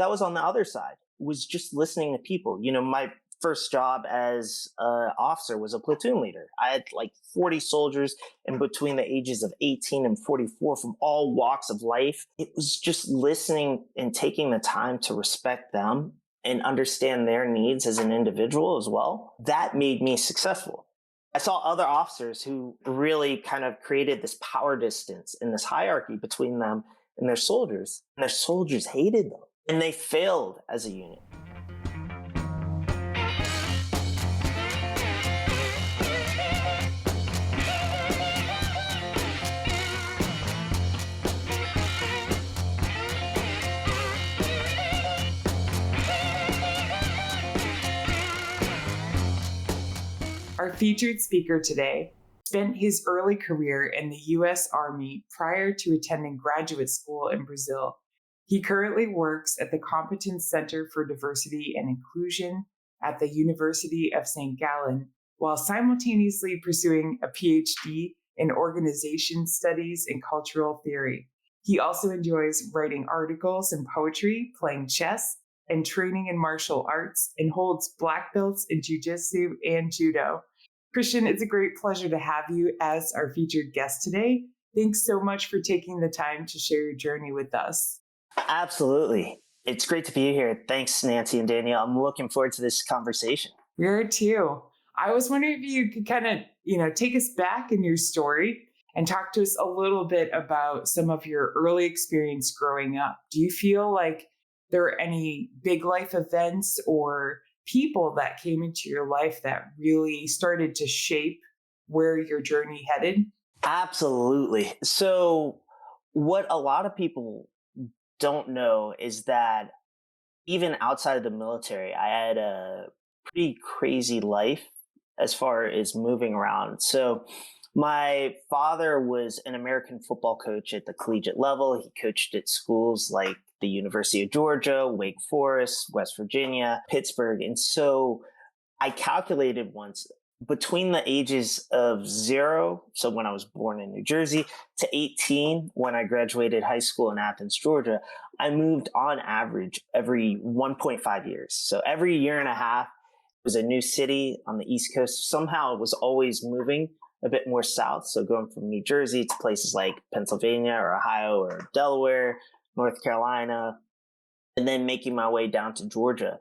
that was on the other side, was just listening to people. My first job as an officer was a platoon leader. I had like 40 soldiers in between the ages of 18 and 44 from all walks of life. It was just listening and taking the time to respect them and understand their needs as an individual as well. That made me successful. I saw other officers who really kind of created this power distance and this hierarchy between them and their soldiers. And their soldiers hated them. And they failed as a unit. Our featured speaker today spent his early career in the U.S. Army prior to attending graduate school in Brazil. He currently works at the Competence Center for Diversity and Inclusion at the University of Saint Gallen, while simultaneously pursuing a PhD in Organization Studies and Cultural Theory. He also enjoys writing articles and poetry, playing chess, and training in martial arts, and holds black belts in jiu-jitsu and judo. Christian, it's a great pleasure to have you as our featured guest today. Thanks so much for taking the time to share your journey with us. Absolutely. It's great to be here. Thanks, Nancy and Danielle. I'm looking forward to this conversation. We are too. I was wondering if you could kind of, take us back in your story and talk to us a little bit about some of your early experience growing up. Do you feel like there are any big life events or people that came into your life that really started to shape where your journey headed? Absolutely. So what a lot of people don't know is that even outside of the military, I had a pretty crazy life as far as moving around. So my father was an American football coach at the collegiate level. He coached at schools like the University of Georgia, Wake Forest, West Virginia, Pittsburgh. And so I calculated once between the ages of 0, so when I was born in New Jersey, to 18, when I graduated high school in Athens, Georgia, I moved on average every 1.5 years. So every year and a half was a new city on the East Coast. Somehow it was always moving a bit more south. So going from New Jersey to places like Pennsylvania or Ohio or Delaware, North Carolina, and then making my way down to Georgia.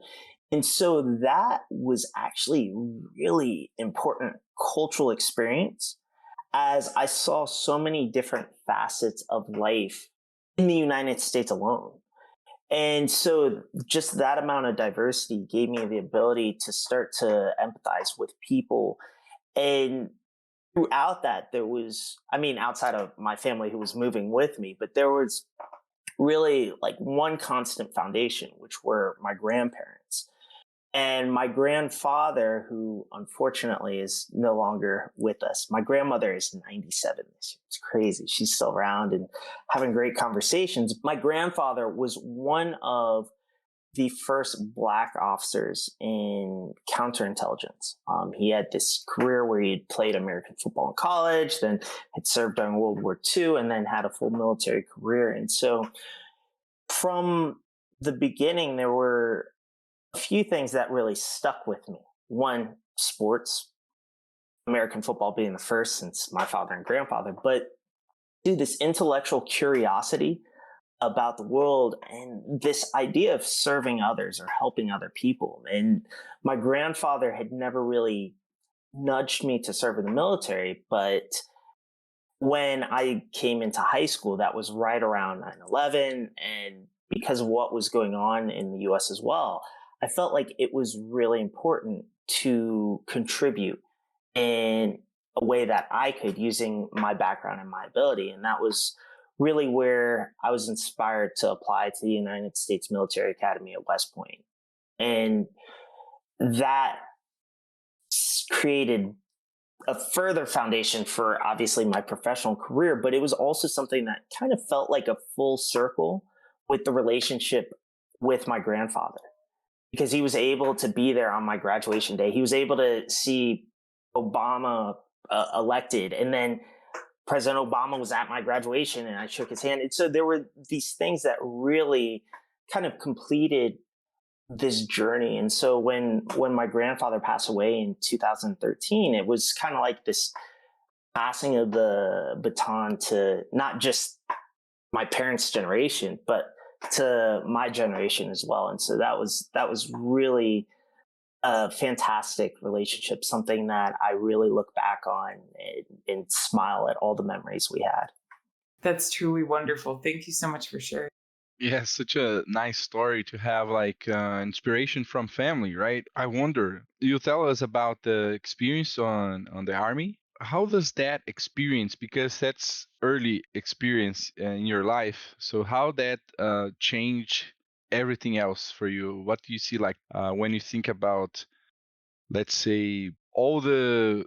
And so that was actually really important cultural experience, as I saw so many different facets of life in the United States alone. And so just that amount of diversity gave me the ability to start to empathize with people. And throughout that, there was, outside of my family who was moving with me, but there was really like one constant foundation, which were my grandparents. And my grandfather, who unfortunately is no longer with us. My grandmother is 97 this year. It's crazy. She's still around and having great conversations. My grandfather was one of the first Black officers in counterintelligence. He had this career where he had played American football in college, then had served during World War II, and then had a full military career. And so from the beginning, there were a few things that really stuck with me. One, sports, American football being the first since my father and grandfather, but this intellectual curiosity about the world and this idea of serving others or helping other people. And my grandfather had never really nudged me to serve in the military, but when I came into high school, that was right around 9/11. And because of what was going on in the US as well, I felt like it was really important to contribute in a way that I could, using my background and my ability. And that was really where I was inspired to apply to the United States Military Academy at West Point. And that created a further foundation for obviously my professional career, but it was also something that kind of felt like a full circle with the relationship with my grandfather, because he was able to be there on my graduation day. He was able to see Obama elected, and then President Obama was at my graduation and I shook his hand. And so there were these things that really kind of completed this journey. And so when my grandfather passed away in 2013, it was kind of like this passing of the baton to not just my parents' generation, but to my generation as well. And so that was really a fantastic relationship, something that I really look back on and smile at all the memories we had. That's truly wonderful. Thank you so much for sharing. Yeah, such a nice story to have like inspiration from family, right? I wonder, you tell us about the experience on the army. How does that experience, because that's early experience in your life, so how that change everything else for you? What do you see like when you think about, let's say, all the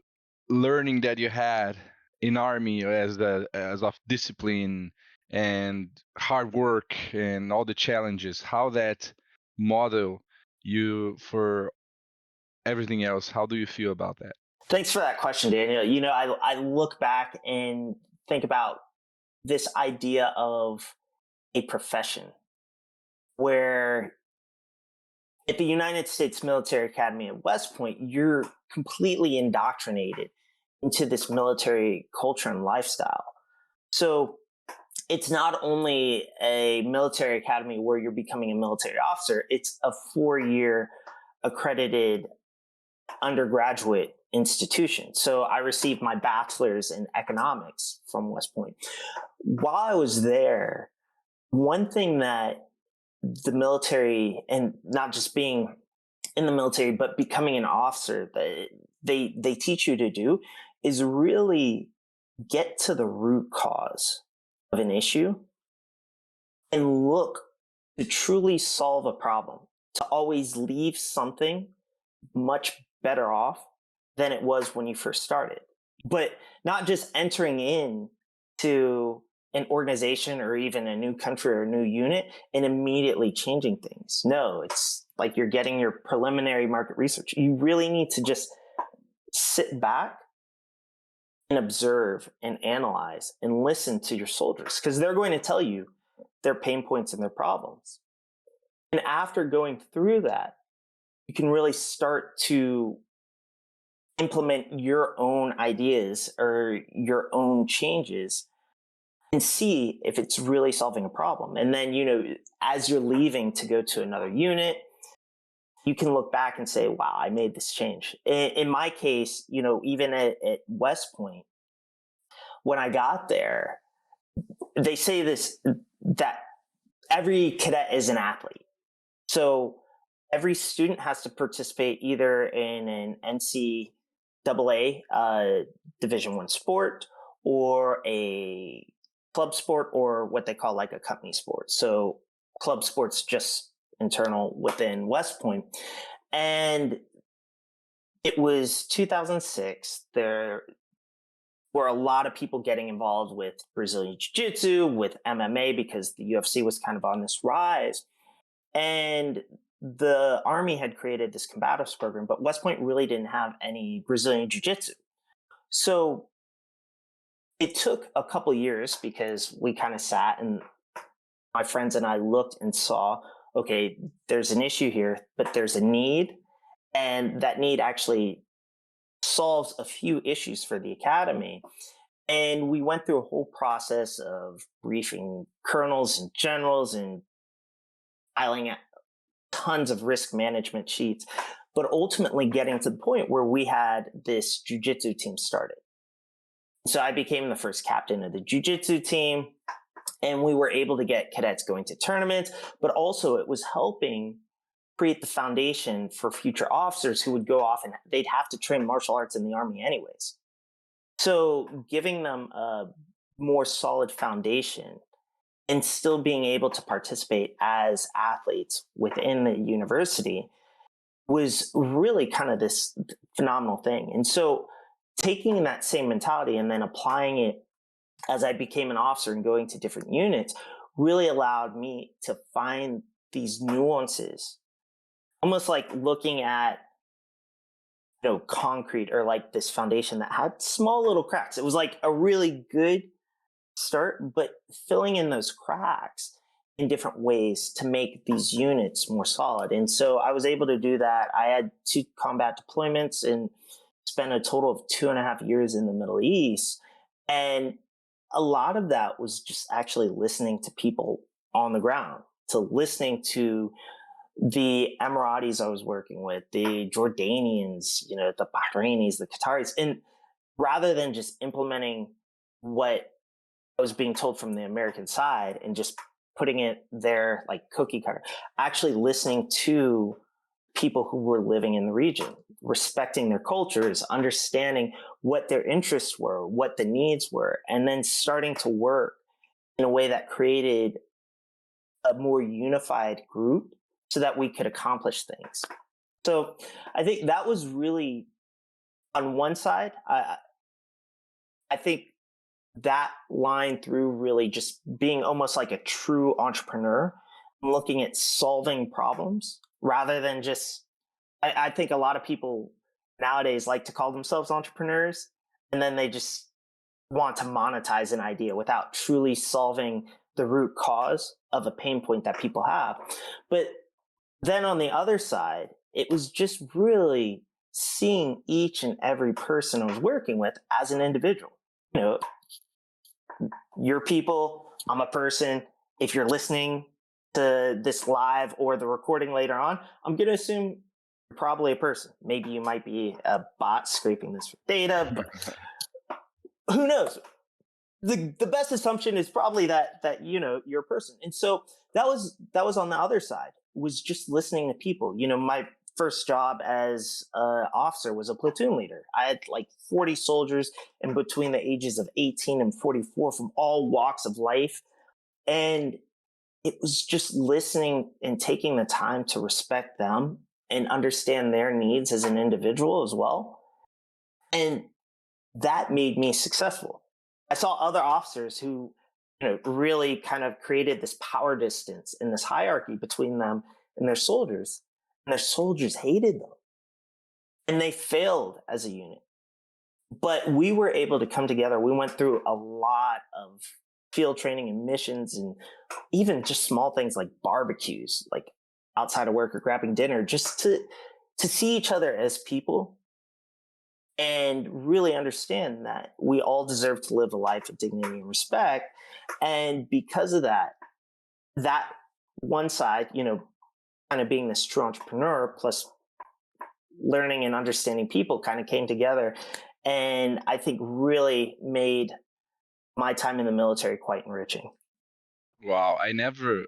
learning that you had in army as of discipline and hard work and all the challenges, how that model you for everything else? How do you feel about that? Thanks for that question, Daniel. I look back and think about this idea of a profession where at the United States Military Academy at West Point, you're completely indoctrinated into this military culture and lifestyle. So it's not only a military academy where you're becoming a military officer, it's a 4-year accredited undergraduate institution. So I received my bachelor's in economics from West Point. While I was there, one thing that the military, and not just being in the military, but becoming an officer, that they teach you to do is really get to the root cause of an issue and look to truly solve a problem, to always leave something much better off than it was when you first started. But not just entering in to an organization or even a new country or a new unit and immediately changing things. No, it's like you're getting your preliminary market research. You really need to just sit back and observe and analyze and listen to your soldiers, because they're going to tell you their pain points and their problems. And after going through that, you can really start to implement your own ideas or your own changes and see if it's really solving a problem. And then, as you're leaving to go to another unit, you can look back and say, wow, I made this change. In my case, even at West Point, when I got there, they say this, that every cadet is an athlete. So every student has to participate either in an NCAA Division I sport or a club sport or what they call like a company sport. So club sports just internal within West Point. And it was 2006. There were a lot of people getting involved with Brazilian jiu-jitsu, with MMA, because the UFC was kind of on this rise. And the Army had created this combatives program, but West Point really didn't have any Brazilian jiu-jitsu. So it took a couple years because we kind of sat and my friends and I looked and saw, okay, there's an issue here, but there's a need. And that need actually solves a few issues for the academy. And we went through a whole process of briefing colonels and generals and filing tons of risk management sheets, but ultimately getting to the point where we had this jiu-jitsu team started. So I became the first captain of the jiu-jitsu team, and we were able to get cadets going to tournaments, but also it was helping create the foundation for future officers who would go off and they'd have to train martial arts in the Army anyways. So giving them a more solid foundation and still being able to participate as athletes within the university was really kind of this phenomenal thing. And so taking that same mentality and then applying it as I became an officer and going to different units really allowed me to find these nuances, almost like looking at concrete or like this foundation that had small little cracks. It was like a really good start, but filling in those cracks in different ways to make these units more solid. And so I was able to do that. I had 2 combat deployments and spent a total of 2.5 years in the Middle East. And a lot of that was just actually listening to people on the ground, to listening to the Emiratis I was working with, the Jordanians, the Bahrainis, the Qataris, and rather than just implementing what I was being told from the American side and just putting it there like cookie cutter, actually listening to people who were living in the region, respecting their cultures, understanding what their interests were, what the needs were, and then starting to work in a way that created a more unified group so that we could accomplish things. So I think that was really on one side. I think that line through really just being almost like a true entrepreneur, looking at solving problems rather than just, I think a lot of people nowadays like to call themselves entrepreneurs and then they just want to monetize an idea without truly solving the root cause of a pain point that people have. But then on the other side, it was just really seeing each and every person I was working with as an individual. You know, you're people, I'm a person. If you're listening to this live or the recording later on, I'm going to assume you're probably a person. Maybe you might be a bot scraping this for data, but who knows? The best assumption is probably that you're a person. And so that was on the other side, was just listening to people. My first job as an officer was a platoon leader. I had like 40 soldiers in between the ages of 18 and 44 from all walks of life. And it was just listening and taking the time to respect them and understand their needs as an individual as well. And that made me successful. I saw other officers who, really kind of created this power distance and this hierarchy between them and their soldiers. And their soldiers hated them. And they failed as a unit. But we were able to come together. We went through a lot of field training and missions, and even just small things like barbecues, like outside of work or grabbing dinner, just to see each other as people and really understand that we all deserve to live a life of dignity and respect. And because of that one side, kind of being this true entrepreneur plus learning and understanding people kind of came together. And I think really made my time in the military quite enriching. Wow, I never,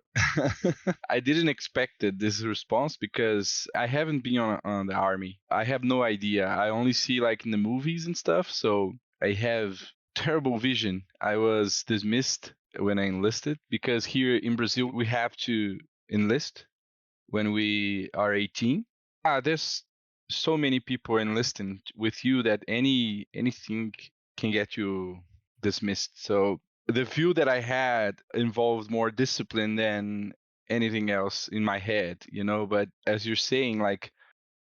I didn't expect this response because I haven't been on the army. I have no idea. I only see like in the movies and stuff. So I have terrible vision. I was dismissed when I enlisted because here in Brazil, we have to enlist when we are 18. There's so many people enlisting with you that anything can get you dismissed. So the view that I had involved more discipline than anything else in my head, but as you're saying, like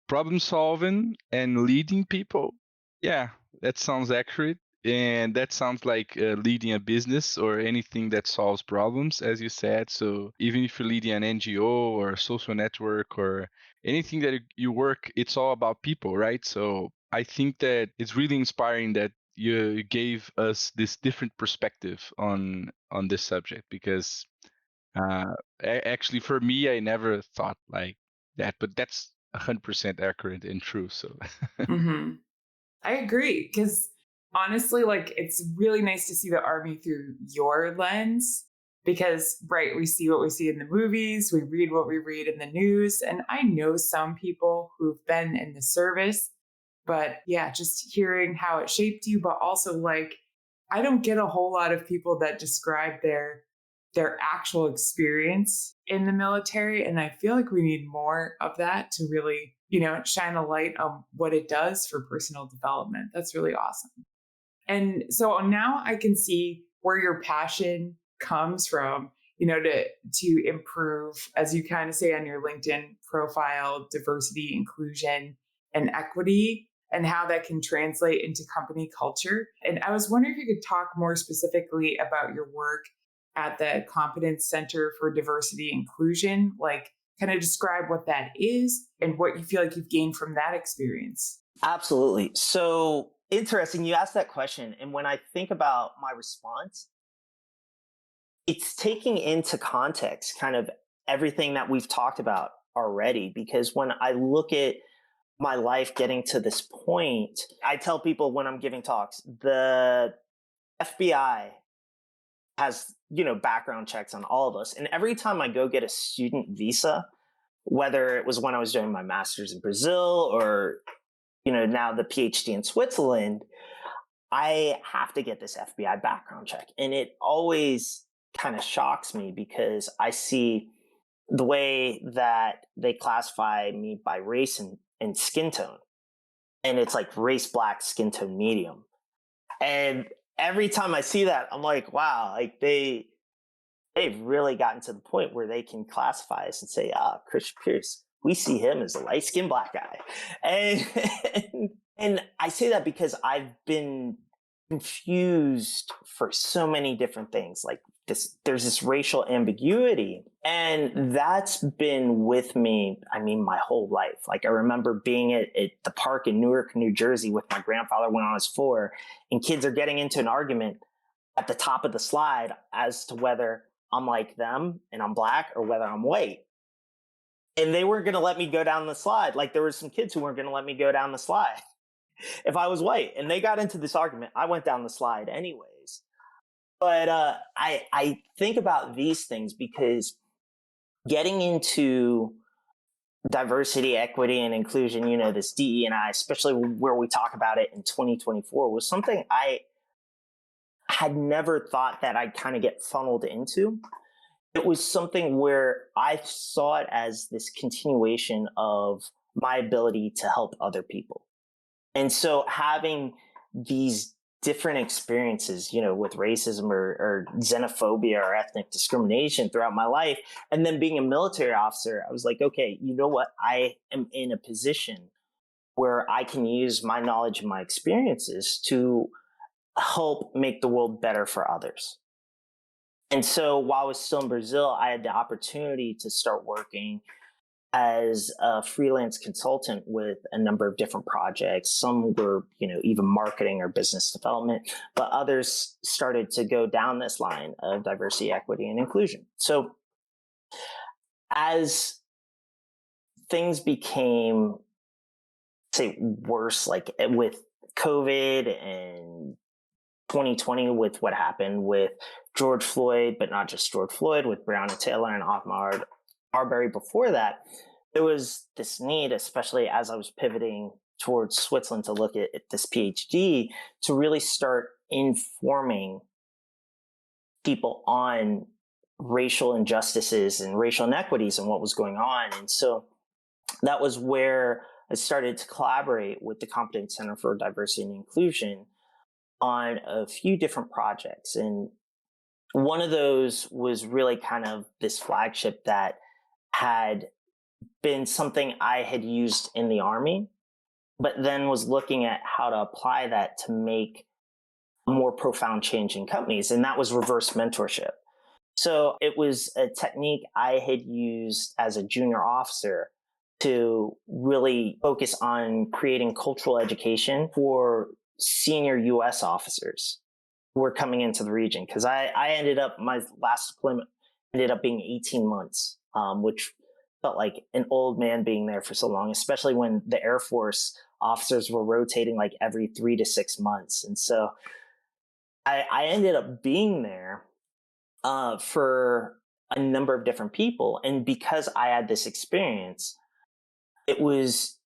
problem solving and leading people, yeah, that sounds accurate. And that sounds like leading a business or anything that solves problems, as you said. So even if you're leading an NGO or a social network or anything that you work, it's all about people, right? So I think that it's really inspiring that you gave us this different perspective on this subject, because actually for me, I never thought like that, but that's 100% accurate and true. So Mm-hmm. I agree, because honestly, like, it's really nice to see the army through your lens because, right, we see what we see in the movies, we read what we read in the news. And I know some people who've been in the service, but yeah, just hearing how it shaped you, but also like, I don't get a whole lot of people that describe their actual experience in the military. And I feel like we need more of that to really, shine a light on what it does for personal development. That's really awesome. And so now I can see where your passion comes from, to improve, as you kind of say on your LinkedIn profile, diversity, inclusion, and equity, and how that can translate into company culture. And I was wondering if you could talk more specifically about your work at the Competence Center for Diversity Inclusion. Like, kind of describe what that is and what you feel like you've gained from that experience. Absolutely. So interesting. You asked that question. And when I think about my response, it's taking into context kind of everything that we've talked about already. Because when I look at my life getting to this point, I tell people when I'm giving talks, the FBI has, background checks on all of us. And every time I go get a student visa, whether it was when I was doing my master's in Brazil or, now the PhD in Switzerland, I have to get this FBI background check. And it always kind of shocks me because I see the way that they classify me by race and skin tone. And it's like race black, skin tone medium. And every time I see that, I'm like, wow, like they've really gotten to the point where they can classify us and say, Christian Pearce, we see him as a light skinned black guy. And I say that because I've been confused for so many different things. Like there's this racial ambiguity, and that's been with me, my whole life. Like I remember being at the park in Newark, New Jersey with my grandfather when I was 4, and kids are getting into an argument at the top of the slide as to whether I'm like them and I'm black or whether I'm white. And they weren't going to let me go down the slide. Like there were some kids who weren't going to let me go down the slide if I was white. And they got into this argument. I went down the slide anyways. But I think about these things because getting into diversity, equity, and inclusion, this DE&I, especially where we talk about it in 2024, was something I had never thought that I'd kind of get funneled into. It was something where I saw it as this continuation of my ability to help other people. And so having these different experiences, with racism or xenophobia or ethnic discrimination throughout my life, and then being a military officer, I was like, okay, you know what? I am in a position where I can use my knowledge and my experiences to help make the world better for others. And so while I was still in Brazil, I had the opportunity to start working as a freelance consultant with a number of different projects. Some were, even marketing or business development, but others started to go down this line of diversity, equity, and inclusion. So as things became, say, worse, like with COVID and 2020 with what happened with George Floyd, but not just George Floyd, with Breonna Taylor and Ahmaud Arbery before that, there was this need, especially as I was pivoting towards Switzerland to look at this PhD, to really start informing people on racial injustices and racial inequities and what was going on. And so that was where I started to collaborate with the Competence Center for Diversity and Inclusion on a few different projects. And one of those was really kind of this flagship that had been something I had used in the Army, but then was looking at how to apply that to make a more profound change in companies. And that was reverse mentorship. So it was a technique I had used as a junior officer to really focus on creating cultural education for senior US officers who were coming into the region. Because I ended up, my last deployment ended up being 18 months, which felt like an old man being there for so long, especially when the Air Force officers were rotating like every 3 to 6 months. And so I ended up being there for a number of different people. And because I had this experience, it was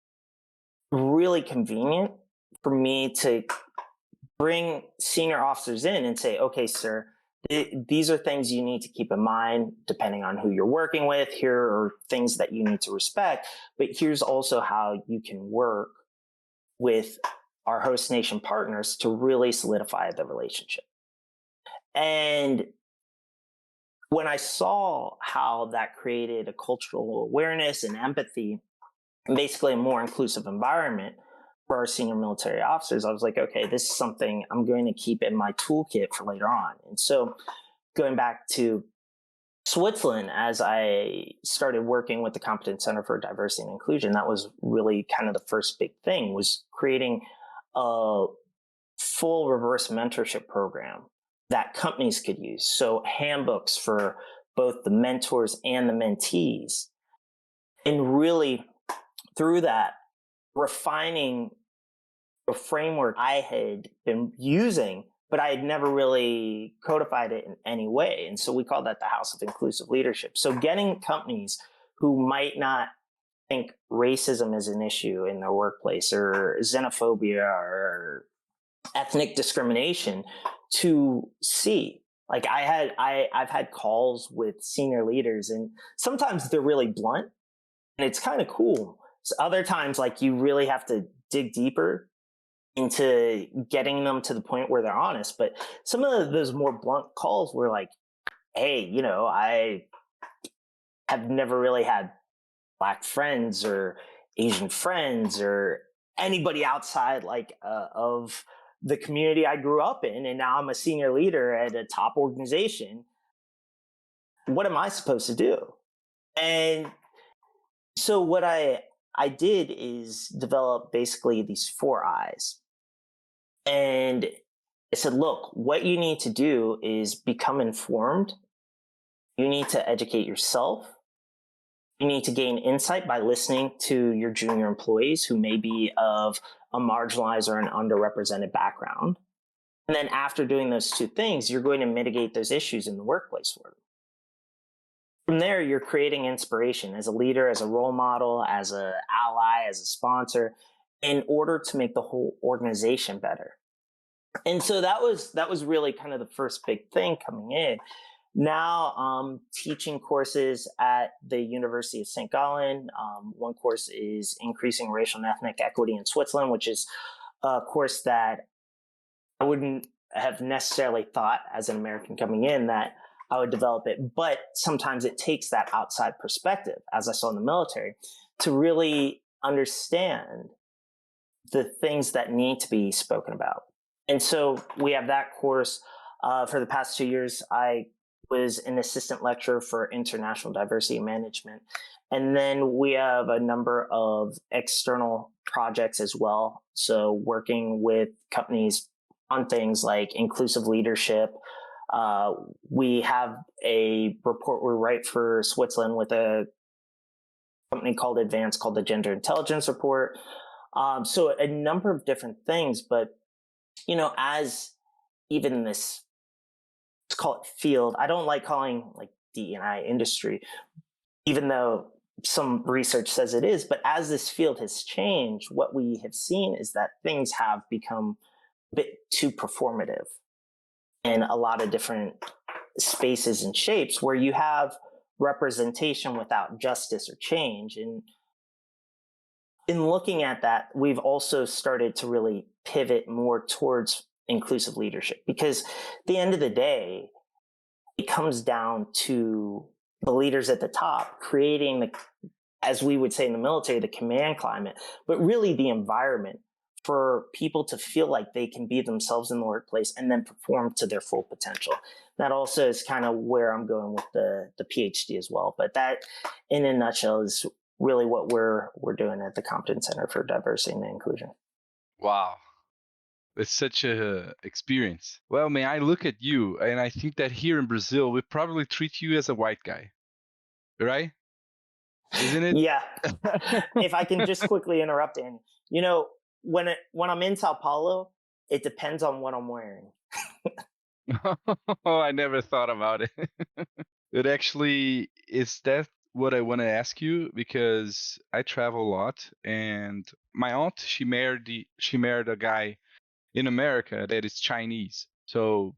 really convenient for me to bring senior officers in and say, okay, sir, these are things you need to keep in mind depending on who you're working with. Here are things that you need to respect, but here's also how you can work with our host nation partners to really solidify the relationship. And when I saw how that created a cultural awareness and empathy, and basically a more inclusive environment for our senior military officers, I was like, okay, this is something I'm going to keep in my toolkit for later on. And so going back to Switzerland, as I started working with the Competence Center for Diversity and Inclusion, that was really kind of the first big thing, was creating a full reverse mentorship program that companies could use. So handbooks for both the mentors and the mentees. And really through that, refining a framework I had been using, but I had never really codified it in any way. And so we call that the House of Inclusive Leadership. So getting companies who might not think racism is an issue in their workplace, or xenophobia, or ethnic discrimination, to see. Like I've had calls with senior leaders, and sometimes they're really blunt and it's kind of cool. So other times, like, you really have to dig deeper into getting them to the point where they're honest. But some of those more blunt calls were like, hey, I have never really had Black friends or Asian friends or anybody outside of the community I grew up in, and now I'm a senior leader at a top organization. What am I supposed to do? And so what I did is develop basically these 4 I's. And I said, look, what you need to do is become informed. You need to educate yourself. You need to gain insight by listening to your junior employees who may be of a marginalized or an underrepresented background. And then after doing those 2 things, you're going to mitigate those issues in the workplace for them. From there, you're creating inspiration as a leader, as a role model, as an ally, as a sponsor, in order to make the whole organization better. And so that was really kind of the first big thing coming in. Now I'm teaching courses at the University of Saint Gallen. One course is Increasing Racial and Ethnic Equity in Switzerland, which is a course that I wouldn't have necessarily thought as an American coming in that I would develop it. But sometimes it takes that outside perspective, as I saw in the military, to really understand the things that need to be spoken about. And so we have that course. For the past 2 years, I was an assistant lecturer for international diversity management. And then we have a number of external projects as well. So working with companies on things like inclusive leadership. We have a report we write for Switzerland with a company called Advance, called the Gender Intelligence Report. So a number of different things, but as even this, let's call it field, I don't like calling like DEI industry, even though some research says it is, but as this field has changed, what we have seen is that things have become a bit too performative in a lot of different spaces and shapes, where you have representation without justice or change. And in looking at that, we've also started to really pivot more towards inclusive leadership, because at the end of the day, it comes down to the leaders at the top creating the, as we would say in the military, the command climate, but really the environment for people to feel like they can be themselves in the workplace and then perform to their full potential. That also is kind of where I'm going with the PhD as well. But that, in a nutshell, is really what we're doing at the Competence Center for Diversity and Inclusion. Wow. It's such a experience. Well, man, I look at you and I think that here in Brazil, we probably treat you as a white guy, right? Isn't it? Yeah. If I can just quickly interrupt, Annie, when I'm in Sao Paulo, it depends on what I'm wearing. Oh, I never thought about it. It actually is that what I want to ask you, because I travel a lot, and my aunt, she married a guy in America that is Chinese. So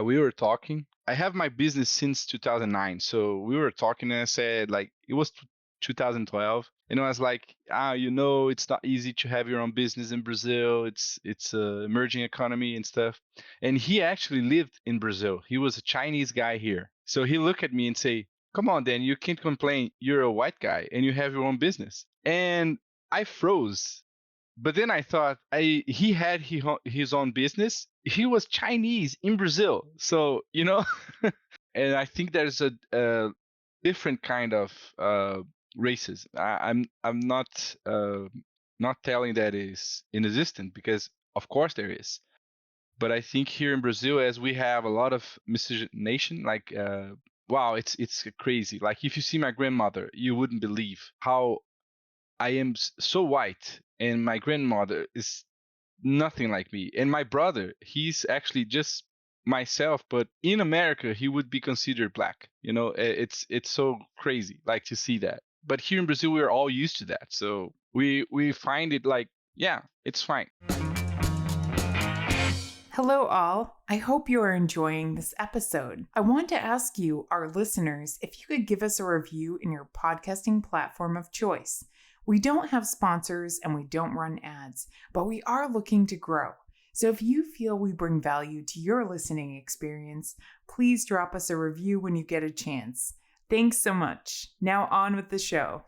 we were talking. I have my business since 2009. So we were talking, and I said, like, it was 2012. And I was like, it's not easy to have your own business in Brazil. It's a emerging economy and stuff. And he actually lived in Brazil. He was a Chinese guy here. So he looked at me and say, come on, Dan, you can't complain. You're a white guy and you have your own business. And I froze, But then I thought he had his own business. He was Chinese in Brazil, so and I think there's a different kind of races. I'm not telling that is inexistent, because of course there is. But I think here in Brazil, as we have a lot of miscegenation, like wow, it's crazy. Like if you see my grandmother, you wouldn't believe how I am so white, and my grandmother is nothing like me. And my brother, he's actually just myself, but in America, he would be considered black. It's so crazy, like, to see that. But here in Brazil, we're all used to that, so we find it like, yeah, it's fine. Hello, all. I hope you are enjoying this episode. I want to ask you, our listeners, if you could give us a review in your podcasting platform of choice. We don't have sponsors and we don't run ads, but we are looking to grow. So if you feel we bring value to your listening experience, please drop us a review when you get a chance. Thanks so much. Now on with the show.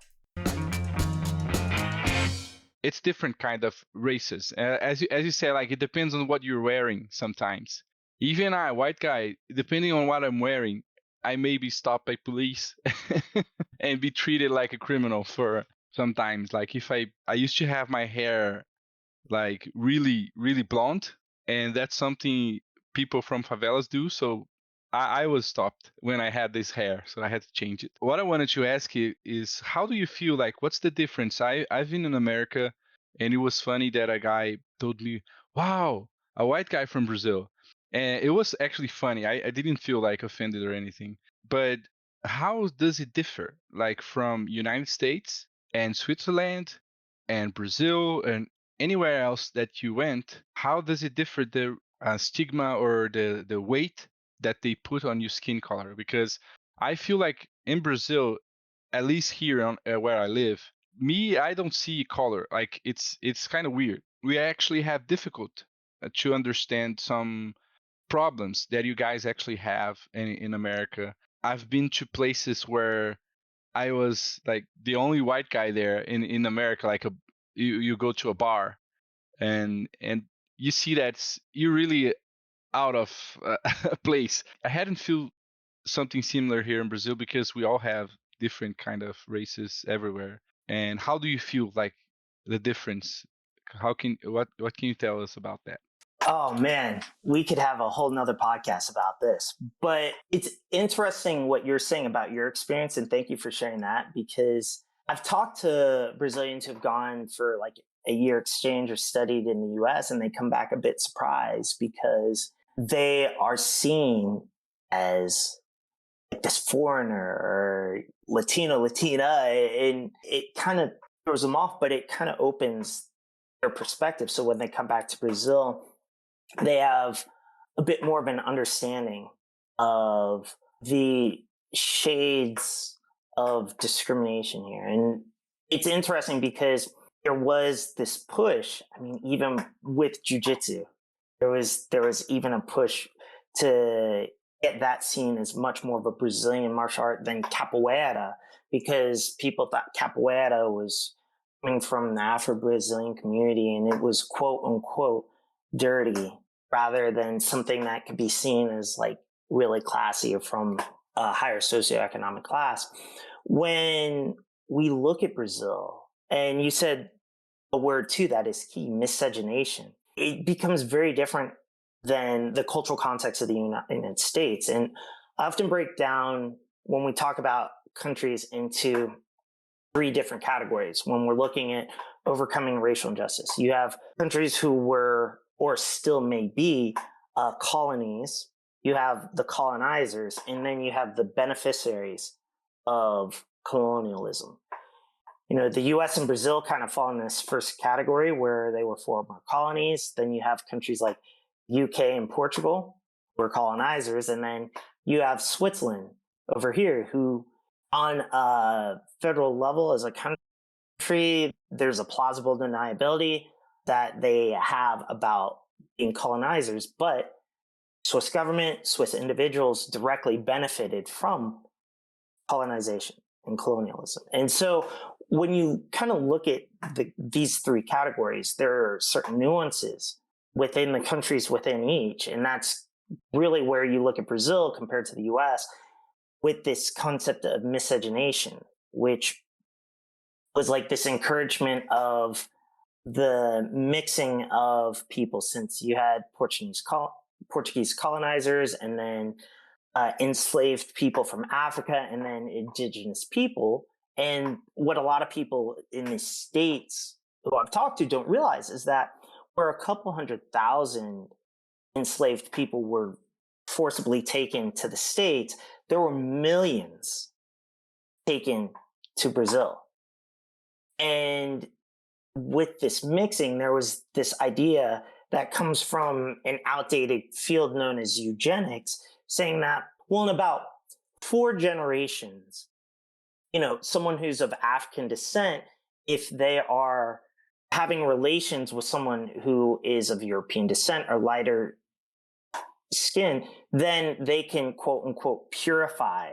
It's different kind of races. As you say, like, it depends on what you're wearing sometimes. Even I, white guy, depending on what I'm wearing, I may be stopped by police and be treated like a criminal for sometimes. Like, if I used to have my hair like really, really blonde, and that's something people from favelas do. So I was stopped when I had this hair, so I had to change it. What I wanted to ask you is, how do you feel? Like, what's the difference? I've been in America, and it was funny that a guy told me, "Wow, a white guy from Brazil," and it was actually funny. I didn't feel like offended or anything. But how does it differ, like, from United States and Switzerland and Brazil and anywhere else that you went? How does it differ, the stigma or the weight that they put on your skin color? Because I feel like in Brazil, at least here on where I live, I don't see color. Like, it's kind of weird. We actually have difficult to understand some problems that you guys actually have in America. I've been to places where I was like the only white guy there in America. Like, you go to a bar, and you see that you're really out of a place. I hadn't feel something similar here in Brazil, because we all have different kind of races everywhere. And how do you feel like the difference? What can you tell us about that? Oh man, we could have a whole nother podcast about this. But it's interesting what you're saying about your experience, and thank you for sharing that, because I've talked to Brazilians who've gone for like a year exchange or studied in the US, and they come back a bit surprised because they are seen as like this foreigner or Latino, Latina, and it kind of throws them off, but it kind of opens their perspective. So when they come back to Brazil, they have a bit more of an understanding of the shades of discrimination here. And it's interesting because there was this push. I mean, even with jiu-jitsu, there was even a push to get that seen as much more of a Brazilian martial art than capoeira, because people thought capoeira was coming from the Afro-Brazilian community and it was quote unquote dirty, rather than something that could be seen as like really classy or from a higher socioeconomic class. When we look at Brazil, and you said a word too that is key, miscegenation, it becomes very different than the cultural context of the United States. And I often break down, when we talk about countries, into three different categories when we're looking at overcoming racial injustice. You have countries who were, or still may be, colonies. You have the colonizers, and then you have the beneficiaries of colonialism. The US and Brazil kind of fall in this first category where they were former colonies. Then you have countries like UK and Portugal who were colonizers. And then you have Switzerland over here, who on a federal level as a country, there's a plausible deniability that they have about being colonizers, but Swiss government, Swiss individuals directly benefited from colonization and colonialism. And so when you kind of look at these three categories, there are certain nuances within the countries within each. And that's really where you look at Brazil compared to the US with this concept of miscegenation, which was like this encouragement of the mixing of people, since you had Portuguese colonizers, and then enslaved people from Africa, and then indigenous people. And what a lot of people in the States who I've talked to don't realize is that where a couple 100,000 enslaved people were forcibly taken to the States, there were millions taken to Brazil. And with this mixing, there was this idea that comes from an outdated field known as eugenics, saying that, well, in about 4 generations, someone who's of African descent, if they are having relations with someone who is of European descent or lighter skin, then they can, quote unquote, purify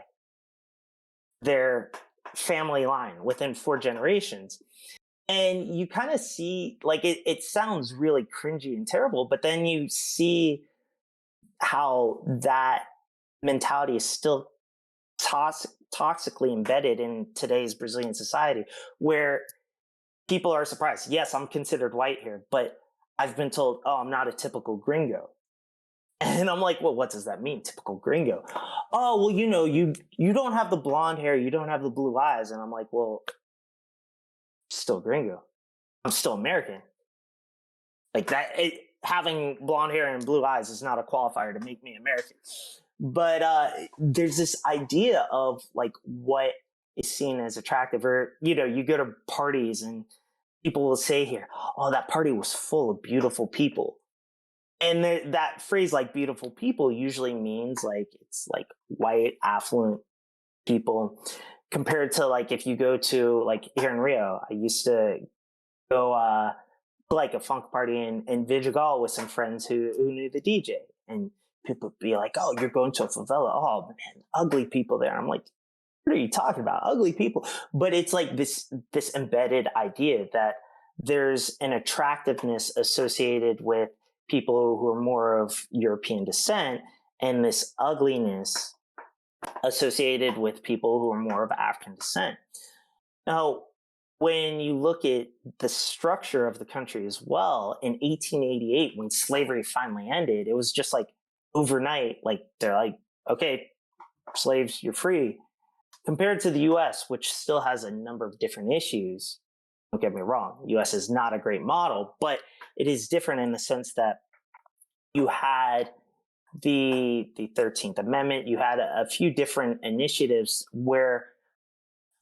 their family line within 4 generations. And you kind of see, like, it sounds really cringy and terrible, but then you see how that mentality is still toxically embedded in today's Brazilian society, where people are surprised. Yes, I'm considered white here, but I've been told, oh, I'm not a typical gringo. And I'm like, well, what does that mean, typical gringo? Oh, well, you don't have the blonde hair, you don't have the blue eyes. And I'm like, well, still gringo. I'm still American. Like that, having blonde hair and blue eyes is not a qualifier to make me American. But there's this idea of like what is seen as attractive, or you go to parties and people will say here, "Oh, that party was full of beautiful people," and that phrase, like beautiful people, usually means like it's like white, affluent people, compared to like if you go to like here in Rio. I used to go like a funk party in Vidigal with some friends who knew the DJ, and people would be like, "Oh, you're going to a favela? Oh man, ugly people there." I'm like, "What are you talking about? Ugly people?" But it's like this embedded idea that there's an attractiveness associated with people who are more of European descent, and this ugliness associated with people who are more of African descent. Now, when you look at the structure of the country as well, in 1888, when slavery finally ended, it was just like overnight, like they're like, okay, slaves, you're free. Compared to the US, which still has a number of different issues. Don't get me wrong, the US is not a great model, but it is different in the sense that you had the 13th Amendment, you had a few different initiatives where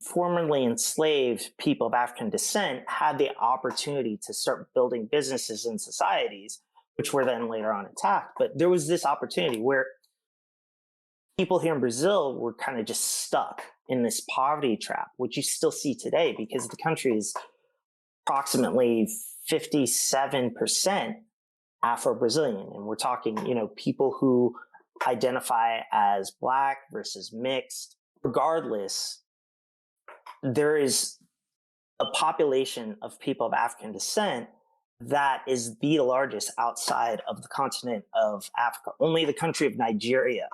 formerly enslaved people of African descent had the opportunity to start building businesses and societies, which were then later on attacked. But there was this opportunity where people here in Brazil were kind of just stuck in this poverty trap, which you still see today because the country is approximately 57% Afro-Brazilian. And we're talking, people who identify as Black versus mixed. Regardless, there is a population of people of African descent that is the largest outside of the continent of Africa. Only the country of Nigeria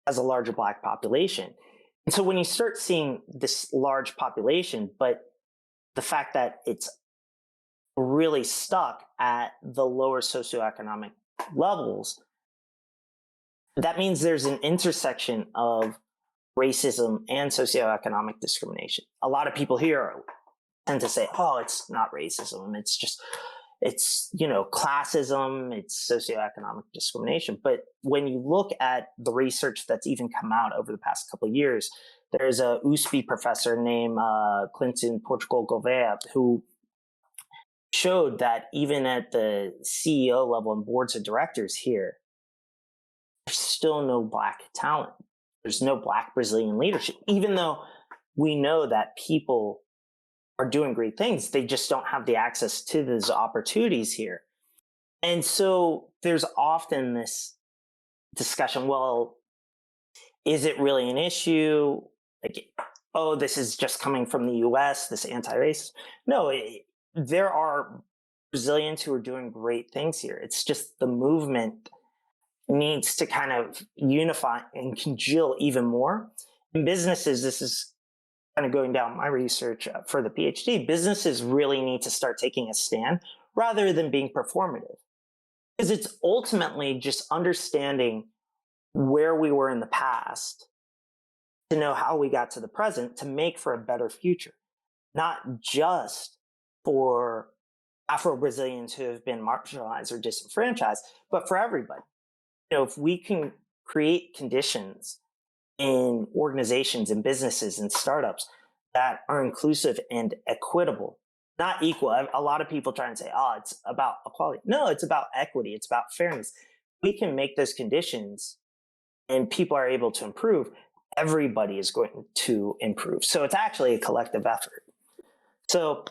has a larger Black population. And so when you start seeing this large population, but the fact that it's really stuck at the lower socioeconomic levels, that means there's an intersection of racism and socioeconomic discrimination. A lot of people here tend to say, oh, it's not racism. It's classism, it's socioeconomic discrimination. But when you look at the research that's even come out over the past couple of years, there's a USP professor named Clinton Portugal Gouveia who showed that even at the CEO level and boards of directors here, there's still no Black talent. There's no Black Brazilian leadership, even though we know that people are doing great things. They just don't have the access to those opportunities here. And so there's often this discussion, well, is it really an issue? Like, oh, this is just coming from the US, this anti-racist. No, there are Brazilians who are doing great things here. It's just the movement needs to kind of unify and congeal even more. In businesses, this is kind of going down my research for the PhD. Businesses really need to start taking a stand rather than being performative, because it's ultimately just understanding where we were in the past to know how we got to the present to make for a better future, not just for Afro Brazilians who have been marginalized or disenfranchised, but for everybody. If we can create conditions in organizations and businesses and startups that are inclusive and equitable, not equal. A lot of people try and say, oh, it's about equality. No, it's about equity. It's about fairness. We can make those conditions and people are able to improve. Everybody is going to improve. So it's actually a collective effort. So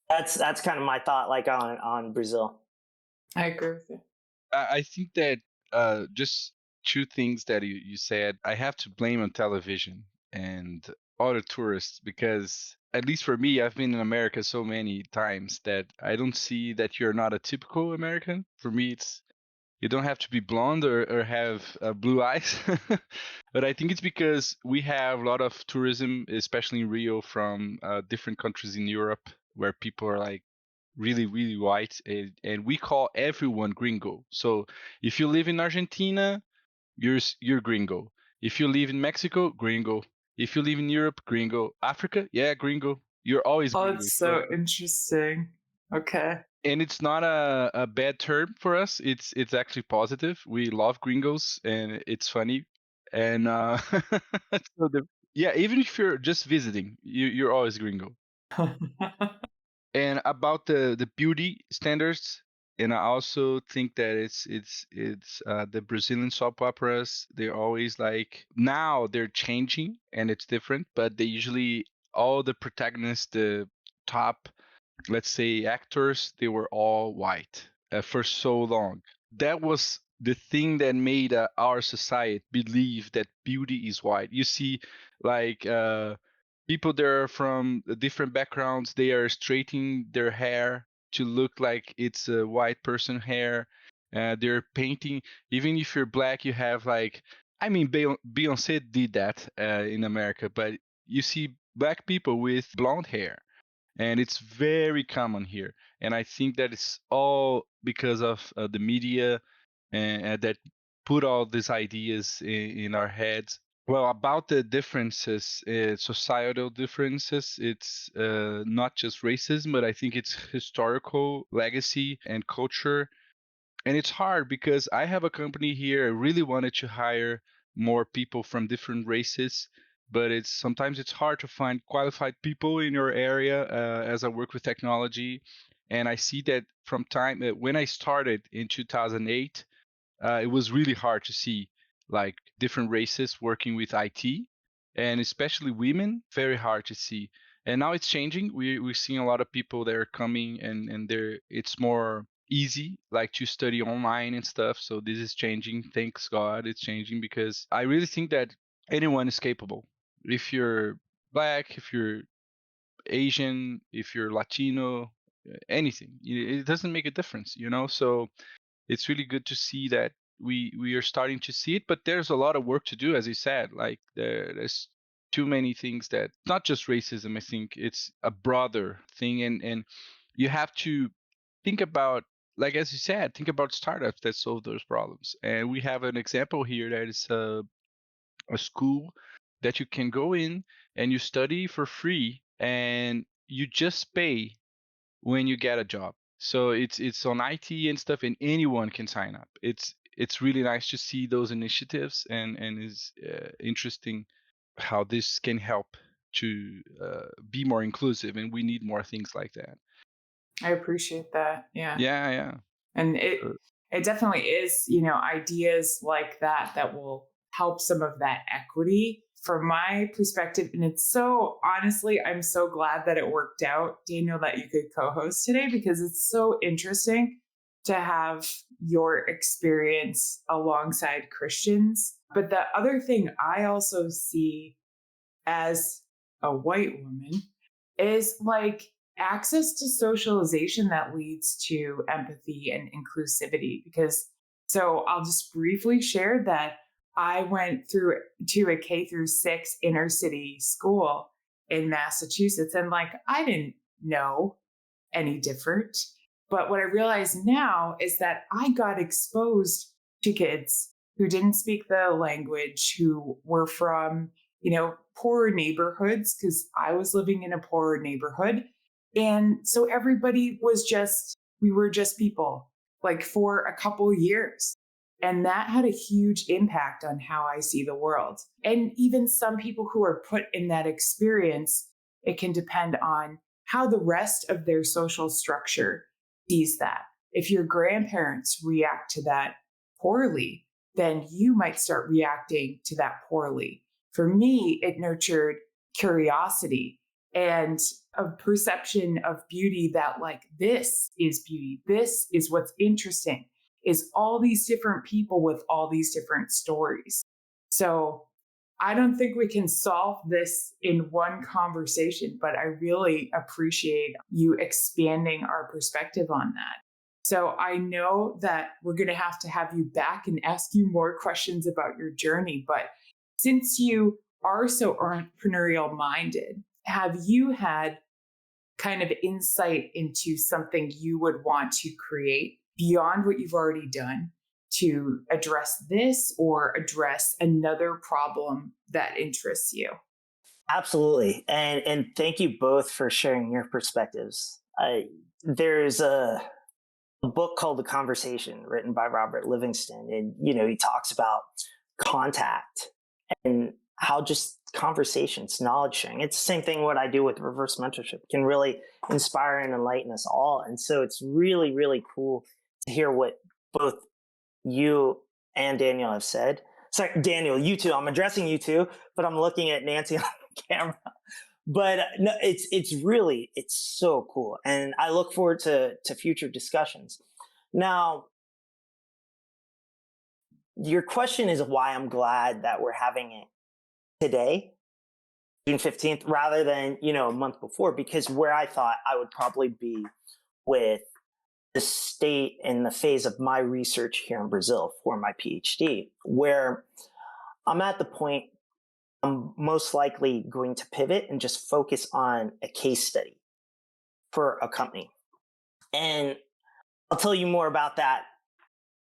that's kind of my thought, like on Brazil. I agree with you. I think that just two things that you said, I have to blame on television and all the tourists because, at least for me, I've been in America so many times that I don't see that you're not a typical American. For me, it's you don't have to be blonde or have blue eyes. But I think it's because we have a lot of tourism, especially in Rio, from different countries in Europe where people are like really, really white. And we call everyone gringo. So if you live in Argentina, you're gringo. If you live in Mexico, gringo. If you live in Europe, gringo. Africa, yeah, gringo. You're always Oh, gringo. it's So so interesting. Okay. and it's not a bad term for us. It's actually positive. We love gringos and it's funny. And so yeah, even if you're just visiting, you're always gringo. And about the beauty standards, and I also think that it's the Brazilian soap operas. They're always like now they're changing and it's different, but they usually all the protagonists, the top, let's say, actors, they were all white for so long. That was the thing that made our society believe that beauty is white. You see, like people that are from different backgrounds, they are straightening their hair to look like it's a white person hair. They're painting. Even if you're black, you have like, I mean, Beyonce did that in America, but you see black people with blonde hair and it's very common here. And I think that it's all because of the media and that put all these ideas in our heads. Well, about the differences, societal differences, it's not just racism, but I think it's historical legacy and culture. And it's hard because I have a company here. I really wanted to hire more people from different races, but it's sometimes it's hard to find qualified people in your area as I work with technology. And I see that from time when I started in 2008, it was really hard to see like different races working with IT, and especially women, very hard to see. And now it's changing. We're seeing a lot of people that are coming, and they're it's more easy like to study online and stuff. So this is changing. Thanks God, it's changing because I really think that anyone is capable. If you're black, if you're Asian, if you're Latino, anything, it doesn't make a difference, you know. So it's really good to see that we are starting to see it, but there's a lot of work to do, as you said. Like there's too many things that not just racism. I think it's a broader thing, and you have to think about, like as you said, think about startups that solve those problems. And we have an example here that is a school that you can go in and you study for free, and you just pay when you get a job. So it's on IT and stuff, and anyone can sign up. It's really nice to see those initiatives, and is interesting how this can help to be more inclusive, and we need more things like that. I appreciate that. Yeah. Yeah, yeah. And Uh, it definitely is, ideas like that that will help some of that equity from my perspective. And it's so honestly, I'm so glad that it worked out, Daniel, that you could co-host today, because it's so interesting to have your experience alongside Christians. But the other thing I also see as a white woman, is like access to socialization that leads to empathy and inclusivity. Because, so I'll just briefly share that I went through to a K through 6 inner city school in Massachusetts, and like I didn't know any different. But what I realize now is that I got exposed to kids who didn't speak the language, who were from, poorer neighborhoods, because I was living in a poorer neighborhood. And so everybody was just, we were just people, like for a couple years. And that had a huge impact on how I see the world. And even some people who are put in that experience, it can depend on how the rest of their social structure sees that. If your grandparents react to that poorly, then you might start reacting to that poorly. For me, it nurtured curiosity and a perception of beauty that, like, this is beauty. This is what's interesting, is all these different people with all these different stories. So I don't think we can solve this in one conversation, but I really appreciate you expanding our perspective on that. So I know that we're going to have you back and ask you more questions about your journey. But since you are so entrepreneurial minded, have you had kind of insight into something you would want to create beyond what you've already done to address this or address another problem that interests you? Absolutely. And thank you both for sharing your perspectives. There's a book called The Conversation written by Robert Livingston. And, he talks about contact and how just conversations, knowledge sharing. It's the same thing what I do with reverse mentorship can really inspire and enlighten us all. And so it's really, really cool to hear what both you and Daniel have said. Sorry, Daniel, you too. I'm addressing you too, but I'm looking at Nancy on the camera. But no, it's so cool, and I look forward to future discussions. Now, your question is why I'm glad that we're having it today, June 15th, rather than a month before, because where I thought I would probably be with the state and the phase of my research here in Brazil for my PhD, where I'm at the point I'm most likely going to pivot and just focus on a case study for a company. And I'll tell you more about that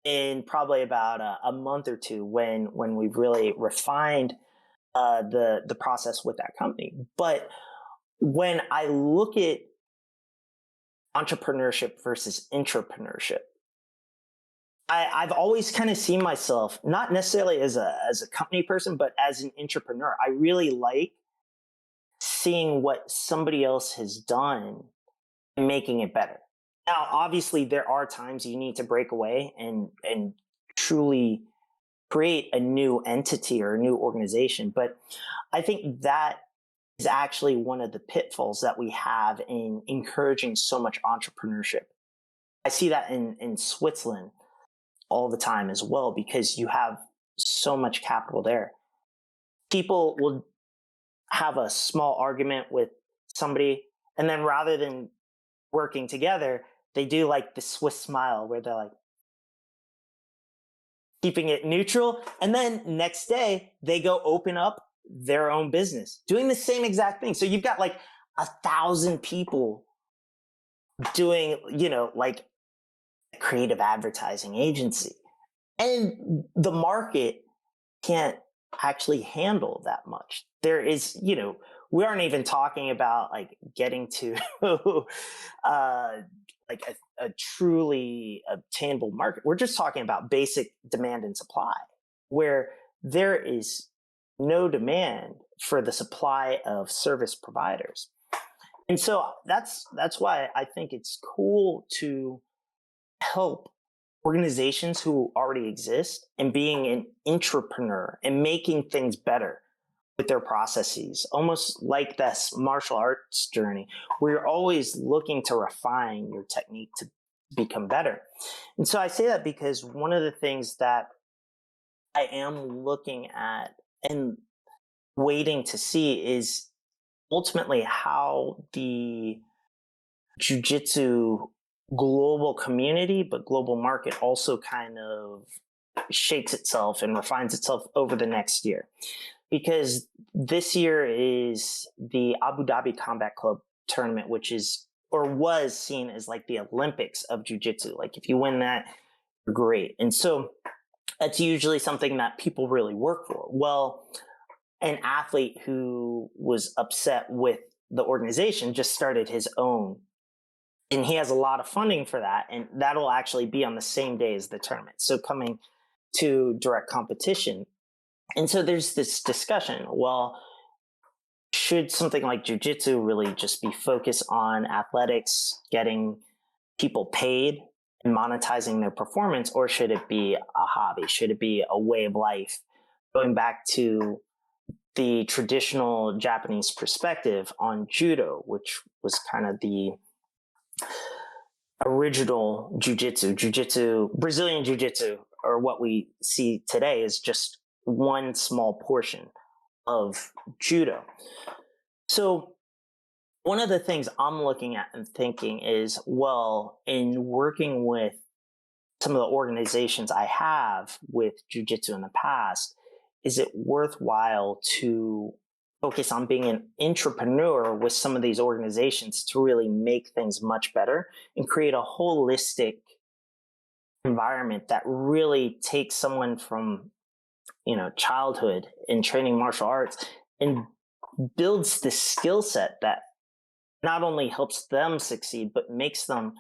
in probably about a month or two when we've really refined the process with that company. But when I look at entrepreneurship versus intrapreneurship, I've always kind of seen myself not necessarily as a company person, but as an entrepreneur. I really like seeing what somebody else has done and making it better. Now, obviously, there are times you need to break away and truly create a new entity or a new organization. But I think that is actually one of the pitfalls that we have in encouraging so much entrepreneurship. I see that in Switzerland all the time as well, because you have so much capital there. People will have a small argument with somebody, and then rather than working together, they do like the Swiss smile where they're like keeping it neutral. And then next day they go open up their own business doing the same exact thing. So you've got like 1,000 people doing, like a creative advertising agency. And the market can't actually handle that much. There is, we aren't even talking about like getting to like a truly obtainable market. We're just talking about basic demand and supply, where there is no demand for the supply of service providers. And so that's why I think it's cool to help organizations who already exist and being an entrepreneur and making things better with their processes, almost like this martial arts journey where you're always looking to refine your technique to become better. And so I say that because one of the things that I am looking at and waiting to see is ultimately how the jiu-jitsu global community, but global market also kind of shakes itself and refines itself over the next year. Because this year is the Abu Dhabi Combat Club tournament, which is or was seen as like the Olympics of jiu-jitsu. Like if you win that, you're great. And so that's usually something that people really work for. Well, an athlete who was upset with the organization just started his own, and he has a lot of funding for that, and that'll actually be on the same day as the tournament, so coming to direct competition. And so there's this discussion, well, should something like jiu-jitsu really just be focused on athletics, getting people paid and monetizing their performance, or should it be a hobby? Should it be a way of life? Going back to the traditional Japanese perspective on judo, which was kind of the original jiu-jitsu, Brazilian jiu-jitsu, or what we see today is just one small portion of judo. So one of the things I'm looking at and thinking is, well, in working with some of the organizations I have with jiu-jitsu in the past, is it worthwhile to focus on being an entrepreneur with some of these organizations to really make things much better and create a holistic environment that really takes someone from, childhood and training martial arts and builds the skill set that not only helps them succeed, but makes them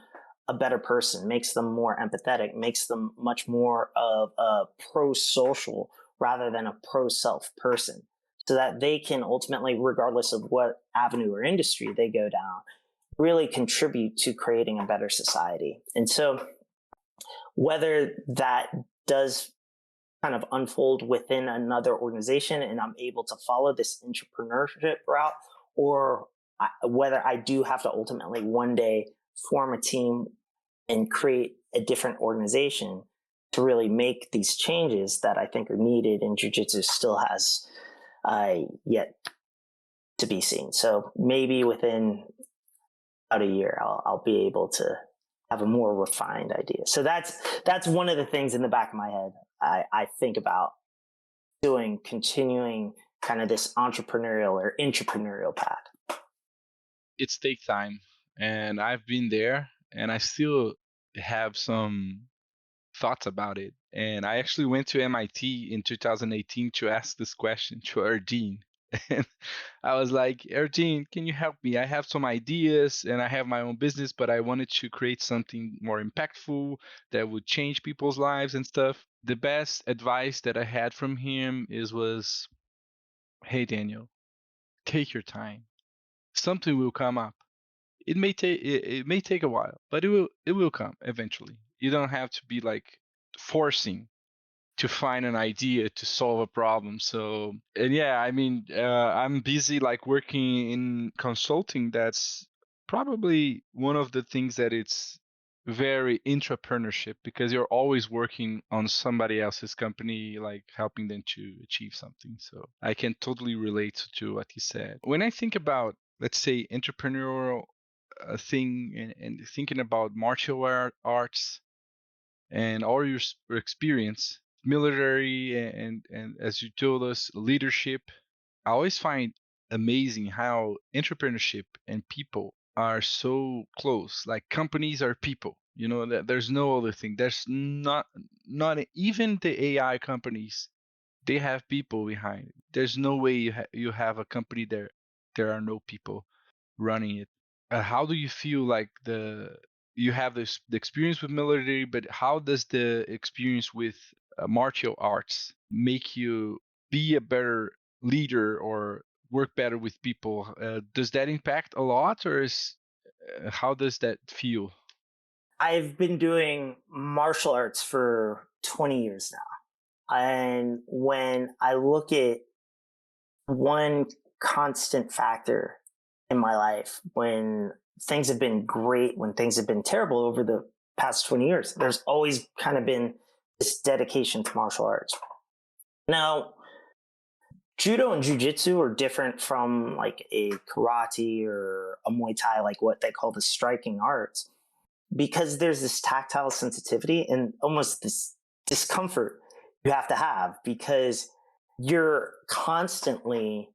a better person, makes them more empathetic, makes them much more of a pro-social rather than a pro-self person, so that they can ultimately, regardless of what avenue or industry they go down, really contribute to creating a better society. And so whether that does kind of unfold within another organization and I'm able to follow this entrepreneurship route, or whether I do have to ultimately one day form a team and create a different organization to really make these changes that I think are needed in jiu-jitsu, still has yet to be seen. So maybe within about a year, I'll be able to have a more refined idea. So that's one of the things in the back of my head I think about doing, continuing kind of this entrepreneurial or intrapreneurial path. It's take time, and I've been there, and I still have some thoughts about it. And I actually went to MIT in 2018 to ask this question to our dean. And I was like, Dean, can you help me? I have some ideas and I have my own business, but I wanted to create something more impactful that would change people's lives and stuff. The best advice that I had from him was, hey, Daniel, take your time. Something will come up. It may take a while, but it will come eventually. You don't have to be like forcing to find an idea to solve a problem. So, and yeah, I mean, I'm busy like working in consulting. That's probably one of the things that it's very intrapreneurship, because you're always working on somebody else's company, like helping them to achieve something. So I can totally relate to what he said. When I think about, let's say, entrepreneurial thing, and thinking about martial arts and all your experience, military, and as you told us, leadership, I always find amazing how entrepreneurship and people are so close. Like companies are people. That there's no other thing. There's not even the AI companies. They have people behind it. There's no way you have a company there are no people running it. How do you feel like you have the experience with military, but how does the experience with martial arts make you be a better leader or work better with people? Does that impact a lot, or how does that feel? I've been doing martial arts for 20 years now. And when I look at one constant factor in my life, when things have been great, when things have been terrible over the past 20 years, there's always kind of been this dedication to martial arts. Now, judo and jiu-jitsu are different from like a karate or a Muay Thai, like what they call the striking arts, because there's this tactile sensitivity and almost this discomfort you have to have because you're constantly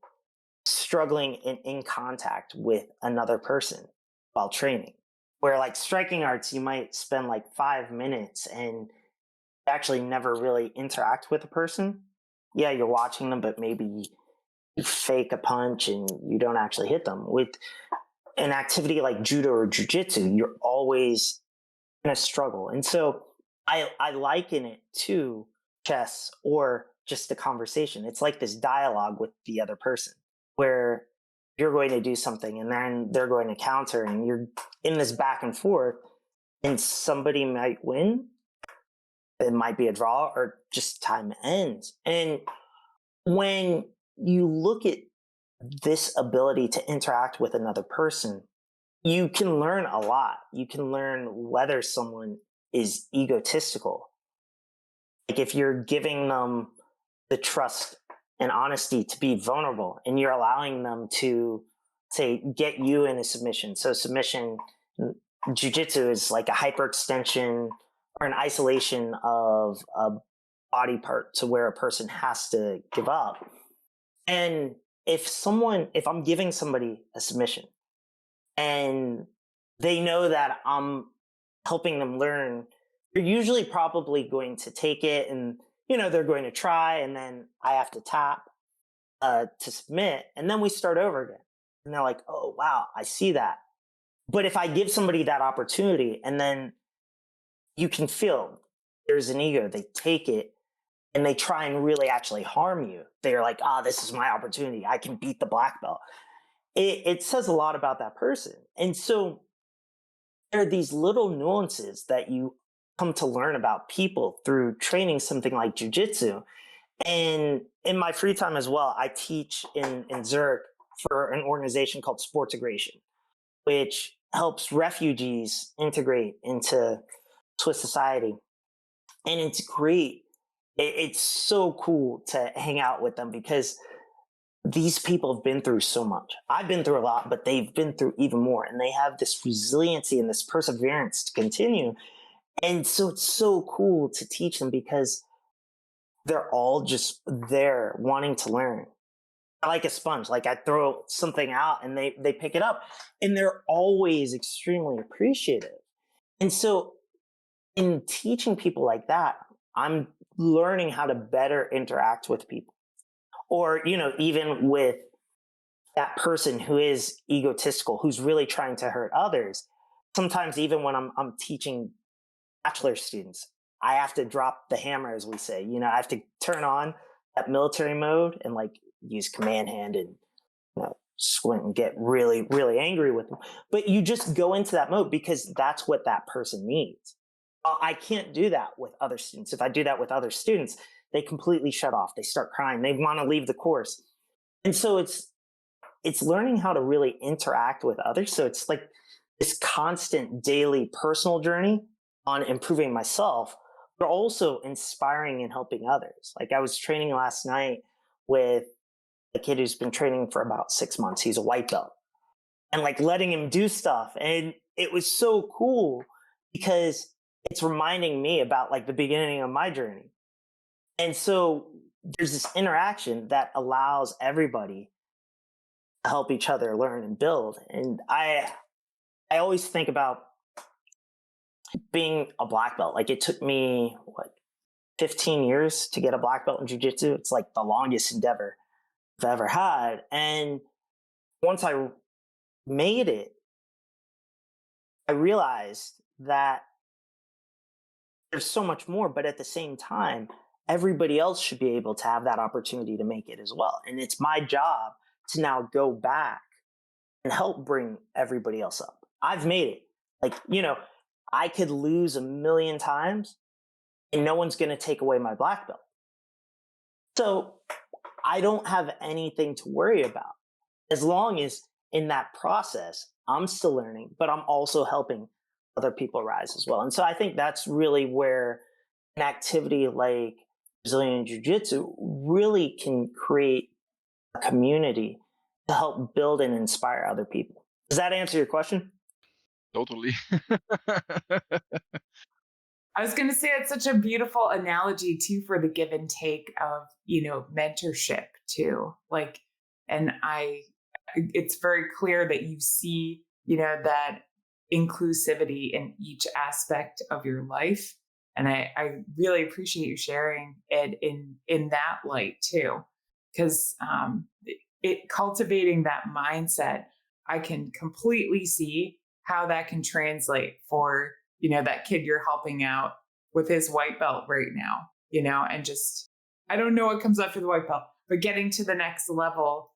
struggling in contact with another person while training. Where like striking arts, you might spend like 5 minutes and actually never really interact with a person. Yeah, you're watching them, but maybe you fake a punch and you don't actually hit them. With an activity like judo or jujitsu, you're always in a struggle. And so I liken it to chess or just a conversation. It's like this dialogue with the other person where you're going to do something and then they're going to counter and you're in this back and forth and somebody might win. It might be a draw or just time ends. And when you look at this ability to interact with another person, you can learn a lot. You can learn whether someone is egotistical. Like if you're giving them the trust and honesty to be vulnerable and you're allowing them to say get you in a submission. So submission jujitsu is like a hyperextension or an isolation of a body part to where a person has to give up. And if I'm giving somebody a submission and they know that I'm helping them learn, they're usually probably going to take it and, they're going to try and then I have to tap to submit and then we start over again. And they're like, oh, wow, I see that. But if I give somebody that opportunity and then you can feel there's an ego, they take it and they try and really actually harm you. They're like, this is my opportunity. I can beat the black belt. It says a lot about that person. And so there are these little nuances that you come to learn about people through training something like jujitsu. And in my free time as well, I teach in Zurich for an organization called Sporttegration, which helps refugees integrate into Swiss society. And it's great. It's so cool to hang out with them because these people have been through so much. I've been through a lot, but they've been through even more. And they have this resiliency and this perseverance to continue. And so it's so cool to teach them because they're all just there wanting to learn. Like a sponge, like I throw something out and they pick it up and they're always extremely appreciative. And so in teaching people like that, I'm learning how to better interact with people. Or, even with that person who is egotistical, who's really trying to hurt others. Sometimes even when I'm teaching bachelor students, I have to drop the hammer, as we say. I have to turn on that military mode and like use command hand and squint and get really, really angry with them. But you just go into that mode because that's what that person needs. I can't do that with other students. If I do that with other students, they completely shut off. They start crying. They want to leave the course. And so it's learning how to really interact with others. So it's like this constant daily personal journey on improving myself, but also inspiring and helping others. Like I was training last night with a kid who's been training for about 6 months. He's a white belt. And like letting him do stuff. And it was so cool because it's reminding me about like the beginning of my journey. And so there's this interaction that allows everybody to help each other learn and build. And I always think about being a black belt. Like it took me 15 years to get a black belt in jiu-jitsu. It's like the longest endeavor I've ever had. And once I made it, I realized that there's so much more, but at the same time, everybody else should be able to have that opportunity to make it as well. And it's my job to now go back and help bring everybody else up. I've made it. Like, I could lose a million times and no one's going to take away my black belt. So I don't have anything to worry about as long as in that process, I'm still learning, but I'm also helping other people rise as well. And so I think that's really where an activity like Brazilian Jiu-Jitsu really can create community to help build and inspire other people. Does that answer your question? Totally. I was going to say it's such a beautiful analogy too for the give and take of, mentorship too. Like, and it's very clear that you see, that inclusivity in each aspect of your life. And I really appreciate you sharing it in that light too, because it cultivating that mindset, I can completely see how that can translate for that kid you're helping out with his white belt right now, and just, I don't know what comes after the white belt, but getting to the next level,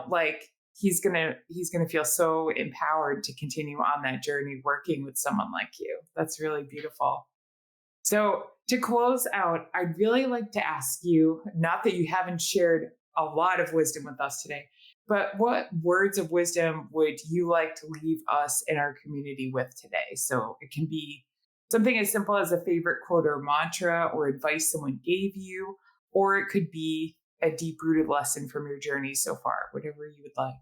like he's gonna feel so empowered to continue on that journey working with someone like you. That's really beautiful. So to close out, I'd really like to ask you, not that you haven't shared a lot of wisdom with us today, but what words of wisdom would you like to leave us in our community with today? So it can be something as simple as a favorite quote or mantra or advice someone gave you, or it could be a deep rooted lesson from your journey so far, whatever you would like.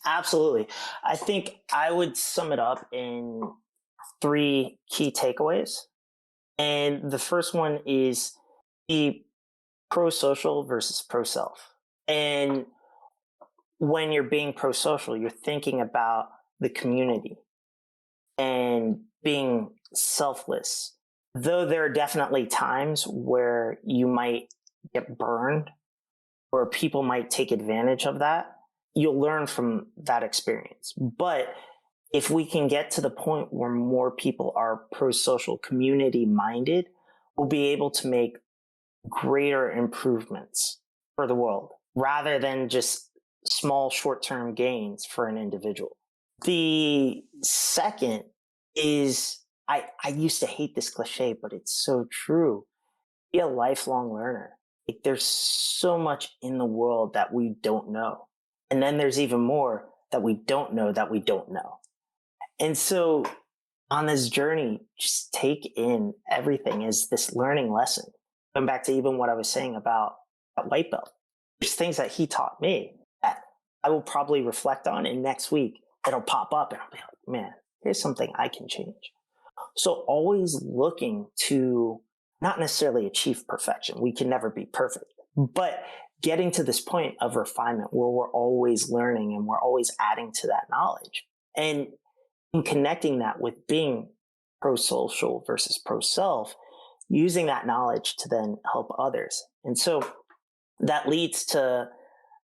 Absolutely. I think I would sum it up in three key takeaways. And the first one is be pro social versus pro self. And when you're being pro social, you're thinking about the community and being selfless. Though there are definitely times where you might get burned or people might take advantage of that, you'll learn from that experience. But if we can get to the point where more people are pro-social, community minded, we'll be able to make greater improvements for the world rather than just small short-term gains for an individual. The second is, I used to hate this cliche, but it's so true. Be a lifelong learner. Like, there's so much in the world that we don't know. And then there's even more that we don't know that we don't know. And so on this journey, just take in everything as this learning lesson. Going back to even what I was saying about that white belt, there's things that he taught me that I will probably reflect on, and next week it'll pop up and I'll be like, man, here's something I can change. So always looking to not necessarily achieve perfection. We can never be perfect, but getting to this point of refinement where we're always learning and we're always adding to that knowledge. And in connecting that with being pro-social versus pro-self, using that knowledge to then help others. And so that leads to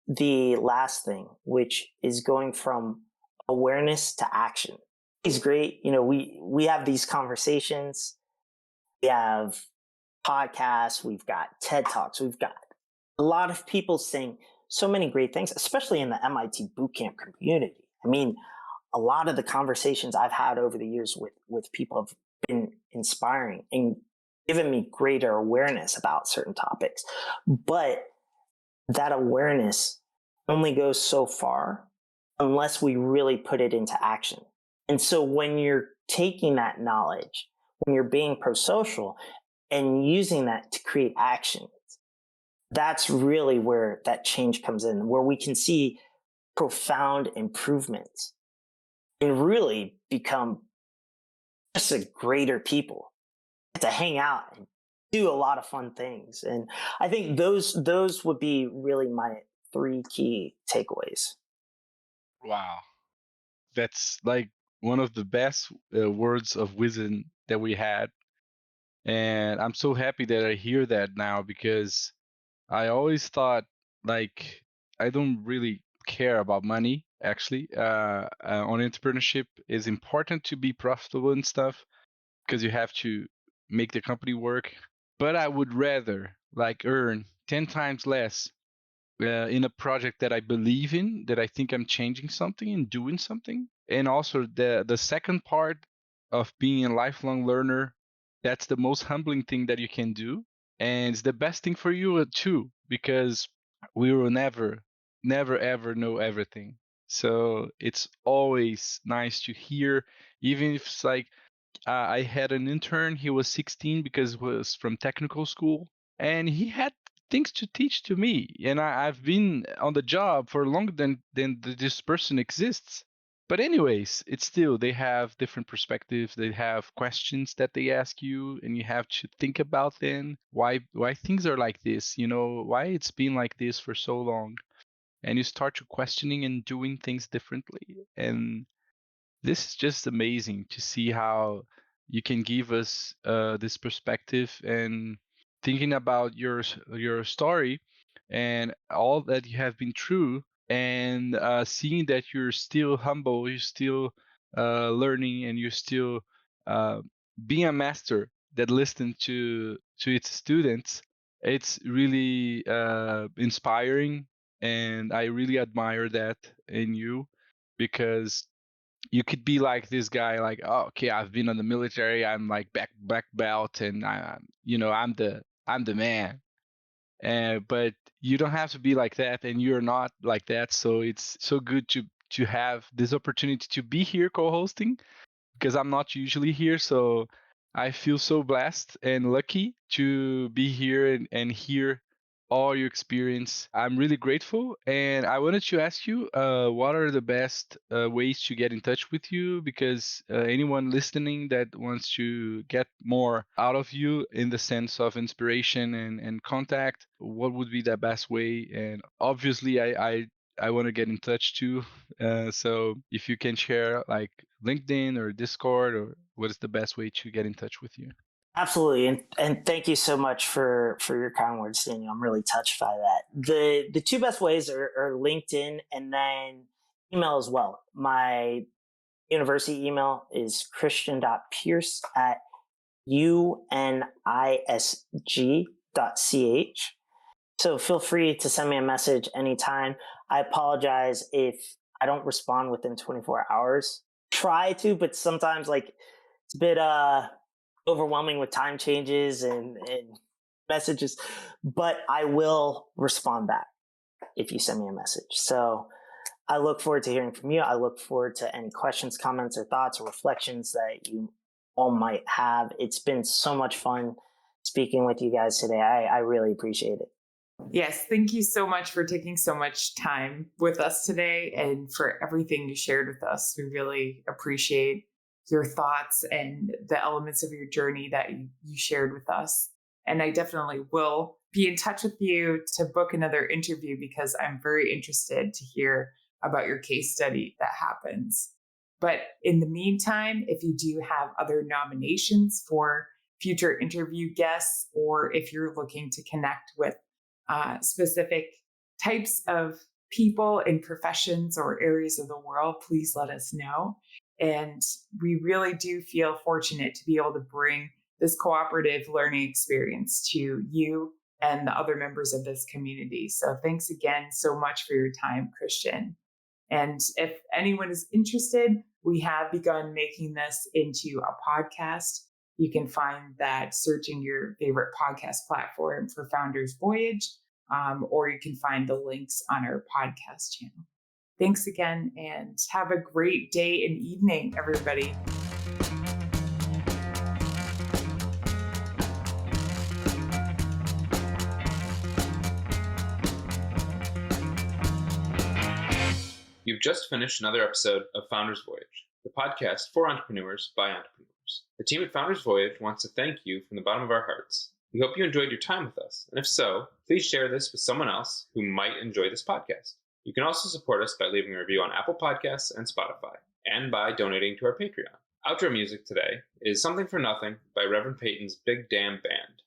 the last thing, which is going from awareness to action. It's great. We have these conversations. We have podcasts. We've got TED Talks. We've got a lot of people saying so many great things, especially in the MIT bootcamp community. I mean, a lot of the conversations I've had over the years with people have been inspiring and given me greater awareness about certain topics. But that awareness only goes so far unless we really put it into action. And so when you're taking that knowledge, when you're being pro-social and using that to create actions, that's really where that change comes in, where we can see profound improvements and really become just a greater people, to hang out and do a lot of fun things. And I think those would be really my three key takeaways. Wow. That's like one of the best words of wisdom that we had. And I'm so happy that I hear that now, because I always thought, like, I don't really care about money, actually. On entrepreneurship, it's important to be profitable and stuff because you have to make the company work. But I would rather like earn 10 times less in a project that I believe in, that I think I'm changing something and doing something. And also the second part of being a lifelong learner, that's the most humbling thing that you can do. And it's the best thing for you too, because we will never ever know everything. So it's always nice to hear, even if it's like I had an intern, he was 16 because he was from technical school, and he had things to teach to me, and I've been on the job for longer than this person exists. But anyways, it's still, they have different perspectives. They have questions that they ask you, and you have to think about them. Why things are like this? Why it's been like this for so long, and you start to questioning and doing things differently. And this is just amazing to see how you can give us this perspective, and thinking about your story and all that you have been through, and seeing that you're still humble, you're still learning, and you're still uh, being a master that listens to its students. It's really inspiring, and I really admire that in you, because you could be like this guy, like, oh, okay, I've been in the military, I'm like black belt, and I'm the man. But you don't have to be like that, and you're not like that. So it's so good to have this opportunity to be here co-hosting, because I'm not usually here. So I feel so blessed and lucky to be here and hear all your experience. I'm really grateful. And I wanted to ask you, what are the best ways to get in touch with you? Because anyone listening that wants to get more out of you in the sense of inspiration and contact, what would be the best way? And obviously, I want to get in touch too. So if you can share like LinkedIn or Discord, or what is the best way to get in touch with you? Absolutely, and thank you so much for your kind words, Daniel. I'm really touched by that. The two best ways are LinkedIn and then email as well. My university email is christian.pearce at unisg.ch. So feel free to send me a message anytime. I apologize if I don't respond within 24 hours. Try to, but sometimes like it's a bit overwhelming with time changes and messages, but I will respond back if you send me a message. So I look forward to hearing from you. I look forward to any questions, comments, or thoughts or reflections that you all might have. It's been so much fun speaking with you guys today. I really appreciate it. Yes, thank you so much for taking so much time with us today and for everything you shared with us. We really appreciate your thoughts and the elements of your journey that you shared with us. And I definitely will be in touch with you to book another interview, because I'm very interested to hear about your case study that happens. But in the meantime, if you do have other nominations for future interview guests, or if you're looking to connect with specific types of people in professions or areas of the world, please let us know. And we really do feel fortunate to be able to bring this cooperative learning experience to you and the other members of this community. So thanks again so much for your time, Christian. And if anyone is interested, we have begun making this into a podcast. You can find that searching your favorite podcast platform for Founders Voyage, or you can find the links on our podcast channel. Thanks again, and have a great day and evening, everybody. You've just finished another episode of Founders Voyage, the podcast for entrepreneurs by entrepreneurs. The team at Founders Voyage wants to thank you from the bottom of our hearts. We hope you enjoyed your time with us, and if so, please share this with someone else who might enjoy this podcast. You can also support us by leaving a review on Apple Podcasts and Spotify, and by donating to our Patreon. Outro music today is Something for Nothing by Reverend Peyton's Big Damn Band.